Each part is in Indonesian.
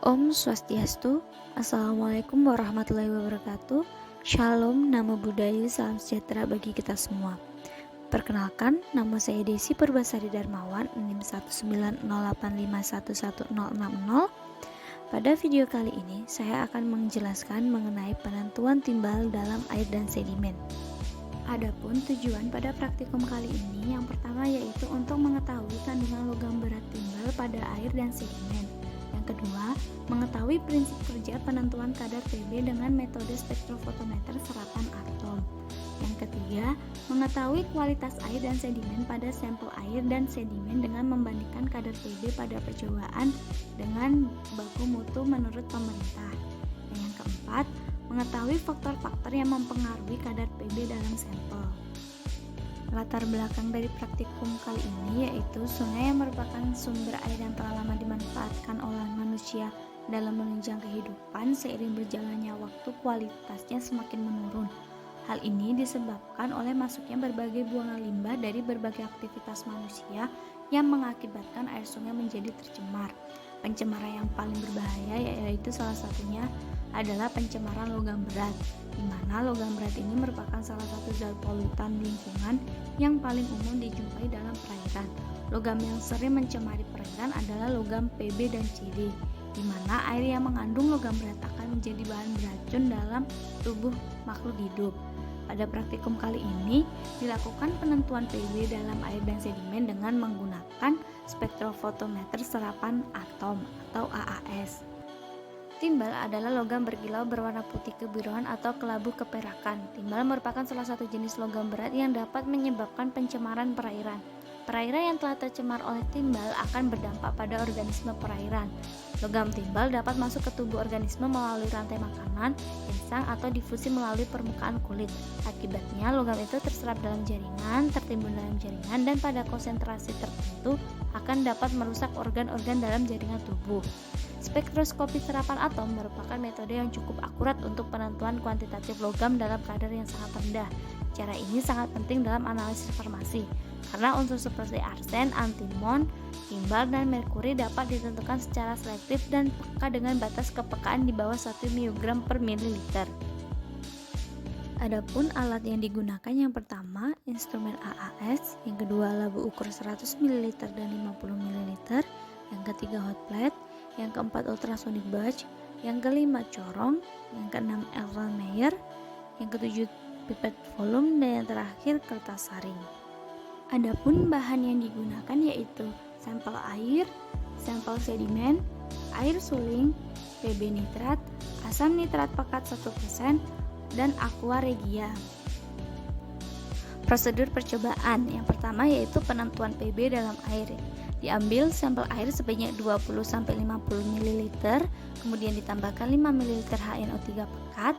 Om Swastiastu, Assalamualaikum warahmatullahi wabarakatuh. Shalom, namo buddhaya, salam sejahtera bagi kita semua. Perkenalkan, nama saya Desi Purbasari Darmawan, NIM 19085111060. Pada video kali ini, saya akan menjelaskan mengenai penentuan timbal dalam air dan sedimen. Adapun tujuan pada praktikum kali ini, yang pertama yaitu untuk mengetahui kandungan logam berat timbal pada air dan sedimen. Yang kedua, mengetahui prinsip kerja penentuan kadar Pb dengan metode spektrofotometer serapan atom. Yang ketiga, mengetahui kualitas air dan sedimen pada sampel air dan sedimen dengan membandingkan kadar Pb pada percobaan dengan baku mutu menurut pemerintah. Dan yang keempat, mengetahui faktor-faktor yang mempengaruhi kadar Pb dalam sampel. Latar belakang dari praktikum kali ini yaitu sungai yang merupakan sumber air yang telah lama dimanfaatkan oleh manusia dalam menunjang kehidupan. Seiring berjalannya waktu, kualitasnya semakin menurun. Hal ini disebabkan oleh masuknya berbagai buangan limbah dari berbagai aktivitas manusia yang mengakibatkan air sungai menjadi tercemar. Pencemaran yang paling berbahaya yaitu salah satunya adalah pencemaran logam berat, di mana logam berat ini merupakan salah satu zat polutan lingkungan yang paling umum dijumpai dalam perairan. Logam yang sering mencemari perairan adalah logam Pb dan Cd, di mana air yang mengandung logam berat akan menjadi bahan beracun dalam tubuh makhluk hidup. Pada praktikum kali ini dilakukan penentuan Pb dalam air dan sedimen dengan menggunakan spektrofotometer serapan atom atau AAS. Timbal adalah logam berkilau berwarna putih kebiruan atau kelabu keperakan. Timbal merupakan salah satu jenis logam berat yang dapat menyebabkan pencemaran perairan. Perairan yang telah tercemar oleh timbal akan berdampak pada organisme perairan. Logam timbal dapat masuk ke tubuh organisme melalui rantai makanan, insang, atau difusi melalui permukaan kulit. Akibatnya, logam itu terserap dalam jaringan, tertimbun dalam jaringan, dan pada konsentrasi tertentu akan dapat merusak organ-organ dalam jaringan tubuh. Spektroskopi serapan atom merupakan metode yang cukup akurat untuk penentuan kuantitatif logam dalam kadar yang sangat rendah. Cara ini sangat penting dalam analisis farmasi, karena unsur seperti arsen, antimon, timbal, dan merkuri dapat ditentukan secara selektif dan peka dengan batas kepekaan di bawah 1 mg per mililiter. Adapun alat yang digunakan, yang pertama instrumen AAS, yang kedua labu ukur 100 ml dan 50 ml, yang ketiga hot plate, yang keempat ultrasonic batch, yang kelima corong, yang keenam Erlenmeyer, yang ketujuh pipet volume, dan yang terakhir kertas saring. Adapun bahan yang digunakan yaitu sampel air, sampel sedimen, air suling, Pb nitrat, asam nitrat pekat 1%, dan aqua regia. Prosedur percobaan yang pertama yaitu penentuan Pb dalam air. Diambil sampel air sebanyak 20-50 ml, kemudian ditambahkan 5 ml HNO3 pekat,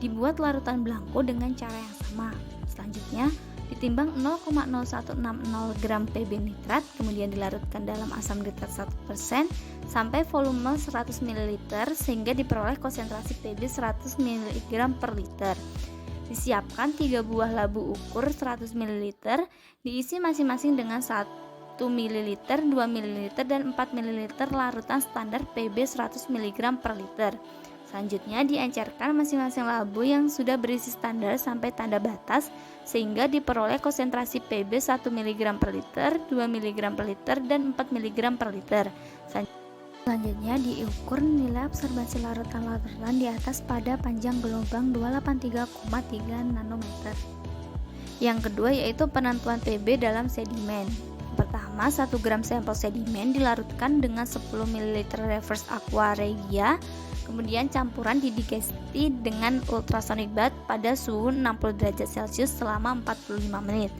dibuat larutan belangko dengan cara yang sama. Selanjutnya, ditimbang 0,0160 gram Pb nitrat, kemudian dilarutkan dalam asam nitrat 1% sampai volume 100 ml sehingga diperoleh konsentrasi Pb 100 mg per liter. Disiapkan 3 buah labu ukur 100 ml, diisi masing-masing dengan 1 ml, 2 ml, dan 4 ml larutan standar Pb 100 mg per liter. Selanjutnya diencerkan masing-masing labu yang sudah berisi standar sampai tanda batas sehingga diperoleh konsentrasi Pb 1 mg per liter, 2 mg per liter, dan 4 mg per liter. Selanjutnya diukur nilai absorbasi larutan-larutan di atas pada panjang gelombang 283,3 nanometer. Yang kedua yaitu penentuan Pb dalam sedimen. Pertama, 1 gram sampel sedimen dilarutkan dengan 10 ml reverse aqua regia, kemudian campuran didigesti dengan ultrasonic bath pada suhu 60 derajat Celcius selama 45 menit.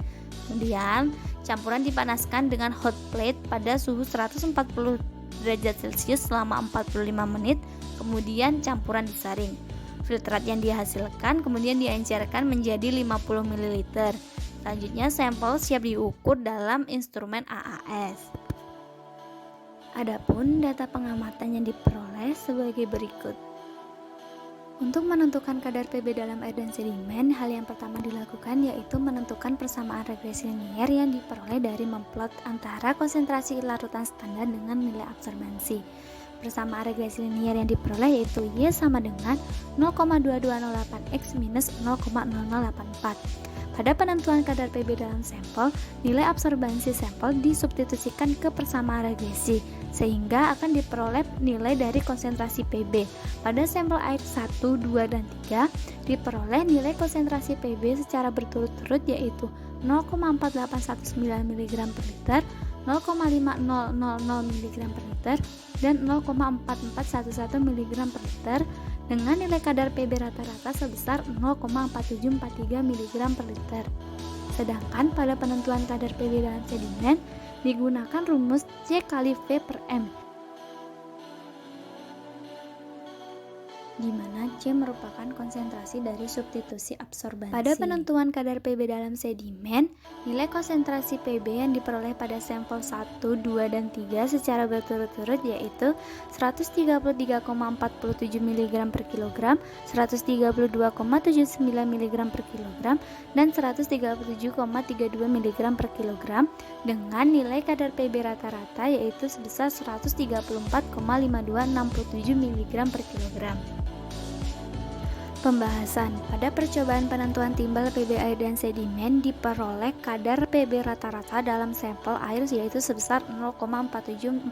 Kemudian, campuran dipanaskan dengan hot plate pada suhu 140 derajat Celcius selama 45 menit, kemudian campuran disaring. Filtrat yang dihasilkan kemudian diencerkan menjadi 50 ml. Selanjutnya sampel siap diukur dalam instrumen AAS. Adapun data pengamatan yang diperoleh sebagai berikut. Untuk menentukan kadar Pb dalam air dan sedimen, hal yang pertama dilakukan yaitu menentukan persamaan regresi linier yang diperoleh dari memplot antara konsentrasi larutan standar dengan nilai absorbansi. Persamaan regresi linier yang diperoleh yaitu Y sama dengan 0,2208X minus 0,0084. Pada penentuan kadar Pb dalam sampel, nilai absorbansi sampel disubstitusikan ke persamaan regresi, sehingga akan diperoleh nilai dari konsentrasi Pb. Pada sampel air 1, 2, dan 3, diperoleh nilai konsentrasi Pb secara berturut-turut yaitu 0,4819 mg per liter, 0,5000 mg per liter, dan 0,4411 mg per liter, dengan nilai kadar Pb rata-rata sebesar 0,4743 mg per liter. Sedangkan pada penentuan kadar Pb dalam sedimen digunakan rumus C kali V per M, di mana C merupakan konsentrasi dari substitusi absorbansi. Pada penentuan kadar Pb dalam sedimen, nilai konsentrasi Pb yang diperoleh pada sampel 1, 2, dan 3 secara berturut-turut yaitu 133,47 mg per kilogram, 132,79 mg per kilogram, dan 137,32 mg per kilogram, dengan nilai kadar Pb rata-rata yaitu sebesar 134,5267 mg per kilogram. Pembahasan. Pada percobaan penentuan timbal Pb air dan sedimen diperoleh kadar Pb rata-rata dalam sampel air yaitu sebesar 0,4743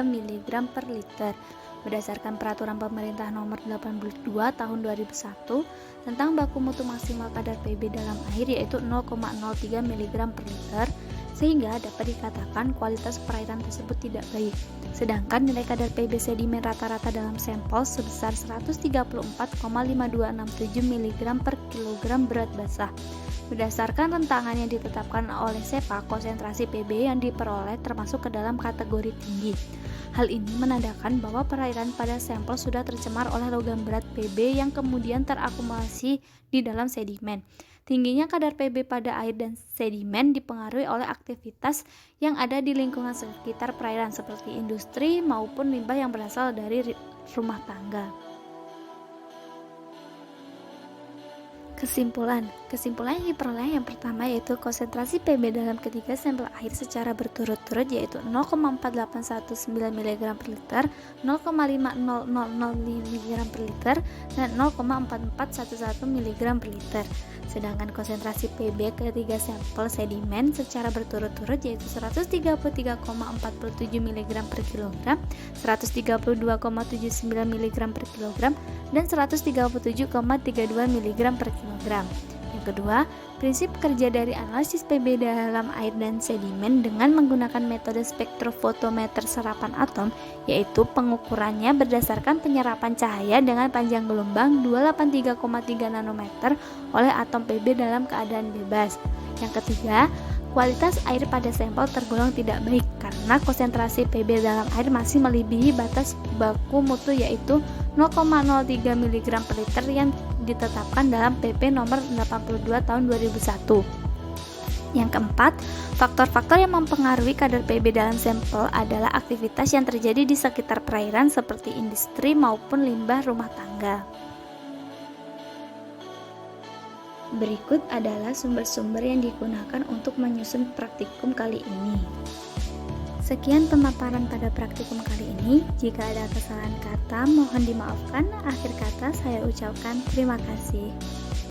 mg per liter. Berdasarkan peraturan pemerintah nomor 82 tahun 2001 tentang baku mutu maksimal kadar Pb dalam air yaitu 0,03 mg per liter, sehingga dapat dikatakan kualitas perairan tersebut tidak baik. Sedangkan nilai kadar Pb sedimen rata-rata dalam sampel sebesar 134,5267 mg per kilogram berat basah. Berdasarkan rentangan yang ditetapkan oleh SEPA, konsentrasi Pb yang diperoleh termasuk ke dalam kategori tinggi. Hal ini menandakan bahwa perairan pada sampel sudah tercemar oleh logam berat Pb yang kemudian terakumulasi di dalam sedimen. Tingginya kadar Pb pada air dan sedimen dipengaruhi oleh aktivitas yang ada di lingkungan sekitar perairan seperti industri maupun limbah yang berasal dari rumah tangga. Kesimpulan yang diperoleh yang pertama yaitu konsentrasi Pb dalam ketiga sampel air secara berturut-turut yaitu 0,4819 mg per liter, 0,5000 mg per liter, dan 0,4411 mg per liter. Sedangkan konsentrasi Pb ketiga sampel sedimen secara berturut-turut yaitu 133,47 mg per kilogram, 132,79 mg per kilogram, dan 137,32 mg per kilogram. Yang kedua, prinsip kerja dari analisis Pb dalam air dan sedimen dengan menggunakan metode spektrofotometer serapan atom, yaitu pengukurannya berdasarkan penyerapan cahaya dengan panjang gelombang 283,3 nanometer oleh atom Pb dalam keadaan bebas. Yang ketiga, kualitas air pada sampel tergolong tidak baik karena konsentrasi Pb dalam air masih melebihi batas baku mutu yaitu 0,03 mg per liter yang ditetapkan dalam PP nomor 82 tahun 2001. Yang keempat, faktor-faktor yang mempengaruhi kadar Pb dalam sampel adalah aktivitas yang terjadi di sekitar perairan seperti industri maupun limbah rumah tangga. Berikut adalah sumber-sumber yang digunakan untuk menyusun praktikum kali ini. Sekian pemaparan pada praktikum kali ini. Jika ada kesalahan kata, mohon dimaafkan. Akhir kata saya ucapkan terima kasih.